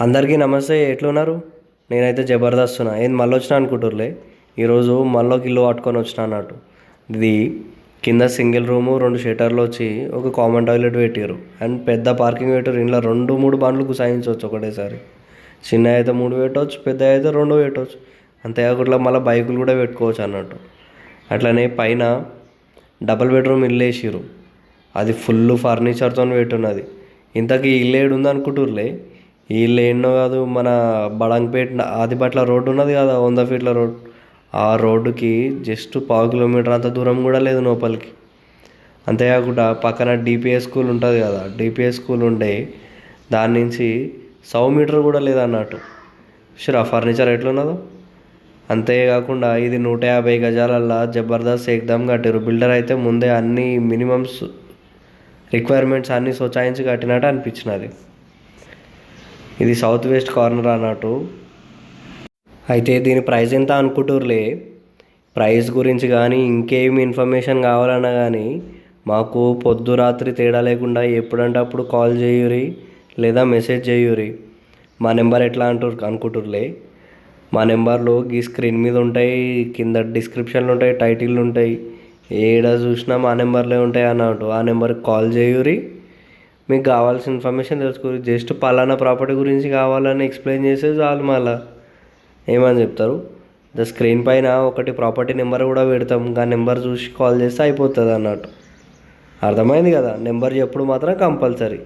అందరికీ నమస్తే, ఎట్లున్నారు? నేనైతే జబర్దస్త్ ఉన్నా. ఏంది మళ్ళీ వచ్చినా అనుకుంటుర్లే. ఈరోజు మళ్ళీ ఒక ఇల్లు పట్టుకొని వచ్చిన అన్నట్టు. ఇది కింద సింగిల్ రూము, 2 షట్టర్లు వచ్చి ఒక కామన్ టాయిలెట్ పెట్టారు. అండ్ పెద్ద పార్కింగ్ పెట్టారు. ఇంట్లో 2-3 బండ్లు గుసాయించవచ్చు ఒకటేసారి. చిన్న అయితే 3 పెట్టవచ్చు, పెద్ద అయితే 2 పెట్టవచ్చు. అంతేకాకుండా మళ్ళీ బైకులు కూడా పెట్టుకోవచ్చు అన్నట్టు. అట్లనే పైన డబుల్ బెడ్రూమ్ ఇల్లు వేసిర్రు. అది ఫుల్ ఫర్నిచర్తో పెట్టున్నది. ఇంతకీ ఈ ఇల్లు ఏడుంది అనుకుంటుర్లే. ఈ ఇల్లు ఏంటో కాదు, మన బడంగపేట ఆదిబట్ల రోడ్డు ఉన్నది కదా, 100 ఫీట్ల రోడ్. ఆ రోడ్డుకి జస్ట్ 1/2 కిలోమీటర్ అంత దూరం కూడా లేదు లోపలికి. అంతేకాకుండా పక్కన డిపిఎస్ స్కూల్ ఉంటుంది కదా, డిపిఎస్ స్కూల్ ఉండే దాని నుంచి 100 మీటర్ కూడా లేదన్నట్టు. షూర్ ఆ ఫర్నిచర్ ఎట్లున్నదో. అంతేకాకుండా ఇది 150 గజాలల్లా జబర్దస్త్ ఏకదమ్ కట్టారు. బిల్డర్ అయితే ముందే అన్ని మినిమమ్స్ రిక్వైర్మెంట్స్ అన్నీ సొచాయించి కట్టినట్టు అనిపించినది. ఇది సౌత్ వెస్ట్ కార్నర్ అన్నట్టు. అయితే దీని ప్రైస్ ఎంత అనుకుంటుర్లే. ప్రైస్ గురించి కానీ ఇంకేమి ఇన్ఫర్మేషన్ కావాలన్నా కానీ మాకు పొద్దు రాత్రి తేడా లేకుండా ఎప్పుడంటే అప్పుడు కాల్ చేయురి లేదా మెసేజ్ చేయురి. మా నెంబర్ ఎట్లా అనుకుంటుర్లే. మా నెంబర్లు ఈ స్క్రీన్ మీద ఉంటాయి, కింద డిస్క్రిప్షన్లు ఉంటాయి, టైటిల్ ఉంటాయి. ఏడ చూసినా మా నెంబర్లే ఉంటాయి అన్నట్టు. ఆ నెంబర్కి కాల్ చేయురి. మీకు కావాల్సిన ఇన్ఫర్మేషన్ తెలుసుకోరు. జస్ట్ పలానా ప్రాపర్టీ గురించి కావాలని ఎక్స్ప్లెయిన్ చేస్తే చాలు. మళ్ళా ఏమని చెప్తారు, ద స్క్రీన్ పైన ఒకటి ప్రాపర్టీ నెంబర్ కూడా పెడతాం. ఆ నెంబర్ చూసి కాల్ చేస్తే అయిపోతుంది అన్నట్టు. అర్థమైంది కదా. నెంబర్ చెప్పుడు మాత్రం కంపల్సరీ.